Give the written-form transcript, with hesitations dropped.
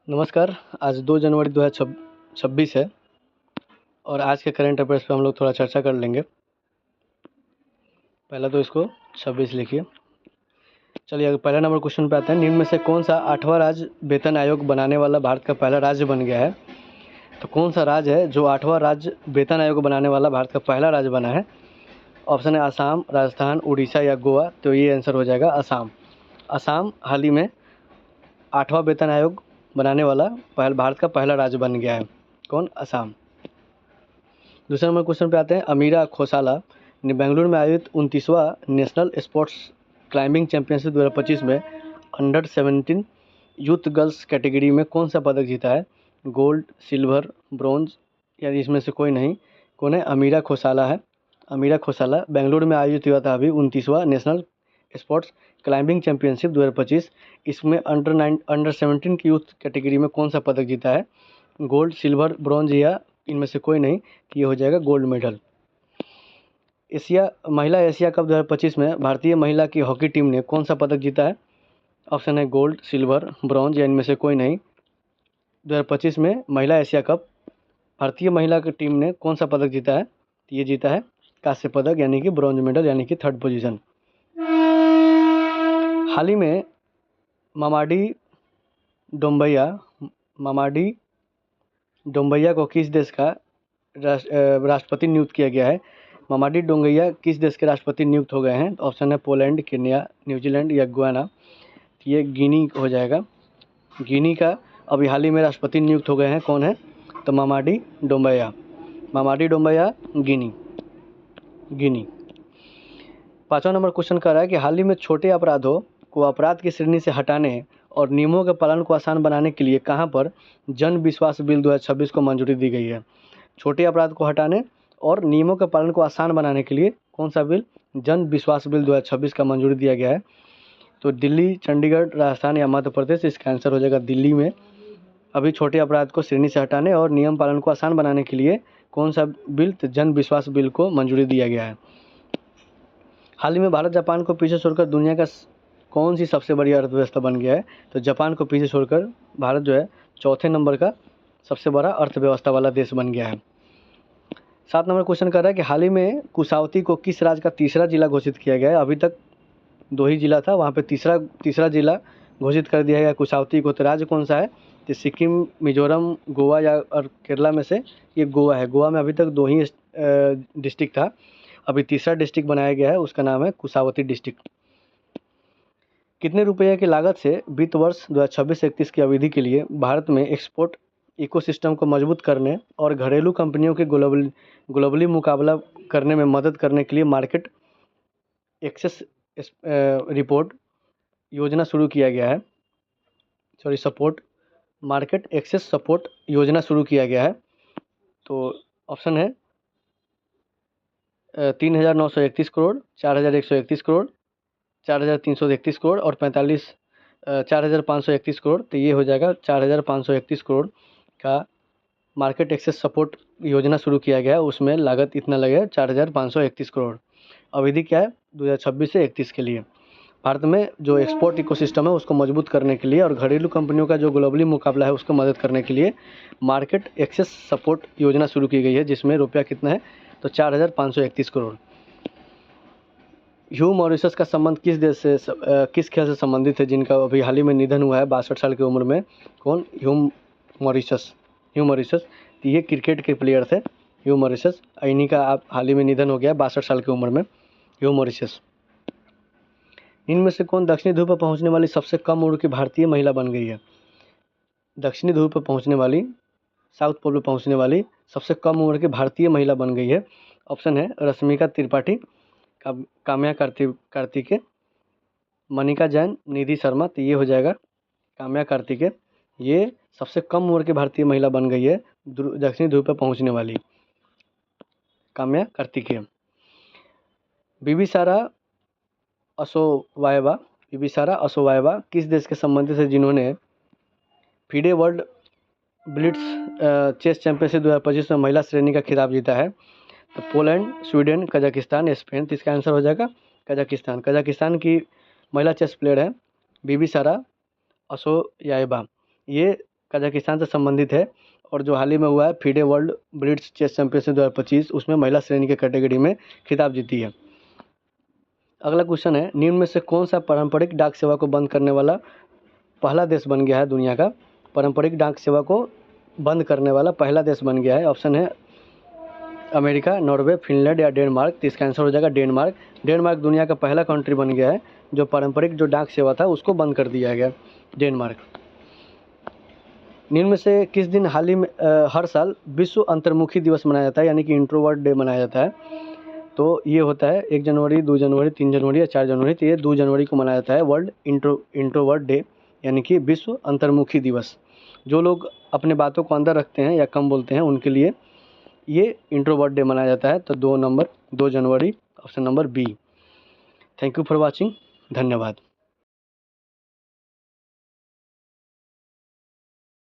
नमस्कार। आज 2 जनवरी 2026 है और आज के करंट अफेयर्स पे हम लोग थोड़ा चर्चा कर लेंगे। पहला तो इसको 26 लिखिए। चलिए अगर पहला नंबर क्वेश्चन पे आते हैं। निम्न में से कौन सा 8वां राज्य वेतन आयोग बनाने वाला भारत का पहला राज्य बन गया है? तो कौन सा राज्य है जो 8वां राज्य वेतन आयोग बनाने वाला भारत का पहला राज्य बना है? ऑप्शन है आसाम, राजस्थान, उड़ीसा या गोवा। तो ये आंसर हो जाएगा आसाम। आसाम हाल ही में 8वां वेतन आयोग बनाने वाला भारत का पहला राज्य बन गया है। कौन? असम। दूसरे नंबर क्वेश्चन पे आते हैं। अमीरा खोसाला ने बेंगलुरु में आयोजित 29वां नेशनल स्पोर्ट्स क्लाइंबिंग चैंपियनशिप 2025 में अंडर 17 यूथ गर्ल्स कैटेगरी में कौन सा पदक जीता है? गोल्ड, सिल्वर, ब्रॉन्ज या इसमें से कोई नहीं। कौन है? अमीरा खोसाला है। अमीरा खोसाला बेंगलुरु में आयोजित हुआ था अभी 29वां नेशनल स्पोर्ट्स क्लाइंबिंग चैंपियनशिप 2025। इसमें अंडर 17 की यूथ कैटेगरी में कौन सा पदक जीता है? गोल्ड, सिल्वर, ब्रॉन्ज या इनमें से कोई नहीं। ये हो जाएगा गोल्ड मेडल। महिला एशिया कप 2025 में भारतीय महिला की हॉकी टीम ने कौन सा पदक जीता है? ऑप्शन है गोल्ड, सिल्वर, ब्रॉन्ज या इनमें से कोई नहीं। 2025 में महिला एशिया कप भारतीय महिला की टीम ने कौन सा पदक जीता है? ये जीता है कांस्य पदक यानी कि ब्रॉन्ज मेडल यानी कि 3rd पोजीशन। हाल ही में मामाडी डोम्बैया को किस देश का राष्ट्रपति नियुक्त किया गया है? मामाडी डोंगैया किस देश के राष्ट्रपति नियुक्त हो गए हैं? ऑप्शन है पोलैंड, केन्या, न्यूजीलैंड या गुयाना। ये गिनी हो जाएगा। गिनी का अभी हाल ही में राष्ट्रपति नियुक्त हो गए हैं। कौन है? तो मामाडी डोम्बैया। गिनी। 5वां नंबर क्वेश्चन कर रहा है कि हाल ही में छोटे अपराधों को अपराध की श्रेणी से हटाने और नियमों के पालन को आसान बनाने के लिए कहां पर जन विश्वास बिल 2026 को मंजूरी दी गई है? छोटे अपराध को हटाने और नियमों के पालन को आसान बनाने के लिए कौन सा बिल? जन विश्वास बिल 2026 का मंजूरी दिया गया है। तो दिल्ली, चंडीगढ़, राजस्थान या मध्य प्रदेश। इसका आंसर हो जाएगा दिल्ली में। अभी छोटे अपराध को श्रेणी से हटाने और नियम पालन को आसान बनाने के लिए कौन सा बिल? तो जन विश्वास बिल को मंजूरी दिया गया है। हाल ही में भारत जापान को पीछे छोड़कर दुनिया का कौन सी सबसे बड़ी अर्थव्यवस्था बन गया है? तो जापान को पीछे छोड़कर भारत जो है 4थे नंबर का सबसे बड़ा अर्थव्यवस्था वाला देश बन गया है। 7 नंबर क्वेश्चन कर रहा है कि हाल ही में कुशावती को किस राज्य का तीसरा जिला घोषित किया गया है? अभी तक 2 ही जिला था, वहाँ पे तीसरा जिला घोषित कर दिया गया कुशावती को। तो राज्य कौन सा है? तो सिक्किम, मिजोरम, गोवा या और केरला में से ये गोवा है। गोवा में अभी तक 2 ही डिस्ट्रिक्ट था, अभी तीसरा डिस्ट्रिक्ट बनाया गया है, उसका नाम है कुशावती डिस्ट्रिक्ट। कितने रुपये की लागत से वित्त वर्ष 2026-31 की अवधि के लिए भारत में एक्सपोर्ट इकोसिस्टम को मजबूत करने और घरेलू कंपनियों के ग्लोबली मुकाबला करने में मदद करने के लिए मार्केट एक्सेस रिपोर्ट योजना शुरू किया गया है? मार्केट एक्सेस सपोर्ट योजना शुरू किया गया है। तो ऑप्शन है 3,931 करोड़, 4,131 करोड़, 4,331 करोड़ और 4,531 करोड़। तो ये हो जाएगा 4,531 करोड़ का मार्केट एक्सेस सपोर्ट योजना शुरू किया गया है। उसमें लागत इतना लगेगा 4,531 करोड़। अवधि क्या है? 2026 से 31 के लिए। भारत में जो एक्सपोर्ट इकोसिस्टम है उसको मजबूत करने के लिए और घरेलू कंपनियों का जो ग्लोबली मुकाबला है उसको मदद करने के लिए मार्केट एक्सेस सपोर्ट योजना शुरू की गई है, जिसमें रुपया कितना है? तो 4,531 करोड़। ह्यू मॉरिशस का संबंध किस देश से किस खेल से संबंधित है, जिनका अभी हाल ही में निधन हुआ है 62 साल की उम्र में? कौन? ह्यू मॉरिशस। तो ये क्रिकेट के प्लेयर थे ह्यू मॉरिशस। इन्हीं का आप हाल ही में निधन हो गया 62 साल की उम्र में, ह्यू मॉरिशस। इनमें से कौन दक्षिणी ध्रुव पर पहुंचने वाली सबसे कम उम्र की भारतीय महिला बन गई है? दक्षिणी ध्रुव पर पहुंचने वाली, साउथ पोल पर पहुंचने वाली सबसे कम उम्र की भारतीय महिला बन गई है। ऑप्शन है रश्मिका त्रिपाठी, काम्या कार्तिकेय, मनिका जैन, निधि शर्मा। तो ये हो जाएगा काम्या कार्तिकेय। ये सबसे कम उम्र की भारतीय महिला बन गई है दक्षिणी ध्रुव पर पहुंचने वाली, काम्या कार्तिकेय। बिबिसारा असोवाएवा किस देश के संबंधित है जिन्होंने FIDE world blitz chess championship 2025 में महिला श्रेणी का खिताब जीता है? तो पोलैंड, स्वीडन, कजाकिस्तान, स्पेन। तो इसका आंसर हो जाएगा कजाकिस्तान की महिला चेस प्लेयर है बिबिसारा असोयाएवा। ये कजाकिस्तान से संबंधित है और जो हाल ही में हुआ है FIDE world blitz chess championship 2025 उसमें महिला श्रेणी के कैटेगरी में खिताब जीती है। अगला क्वेश्चन है, निम्न में से कौन सा पारंपरिक डाक सेवा को बंद करने वाला पहला देश बन गया है? दुनिया का पारंपरिक डाक सेवा को बंद करने वाला पहला देश बन गया है। ऑप्शन है अमेरिका, नॉर्वे, फिनलैंड या डेनमार्क। तो इसका आंसर हो जाएगा डेनमार्क। डेनमार्क दुनिया का पहला कंट्री बन गया है जो पारंपरिक जो डाक सेवा था उसको बंद कर दिया गया, डेनमार्क। निम्न में से किस दिन हाल ही में हर साल विश्व अंतर्मुखी दिवस मनाया जाता है, यानी कि इंट्रोवर्ट डे मनाया जाता है? तो ये होता है 1 जनवरी, 2 जनवरी, 3 जनवरी या 4 जनवरी। तो ये 2 जनवरी को मनाया जाता है वर्ल्ड इंट्रोवर्ट डे, यानी कि विश्व अंतर्मुखी दिवस। जो लोग अपने बातों को अंदर रखते हैं या कम बोलते हैं उनके लिए ये इंट्रोवर्ट डे मनाया जाता है। तो 2 जनवरी, option number B. Thank you for watching, धन्यवाद।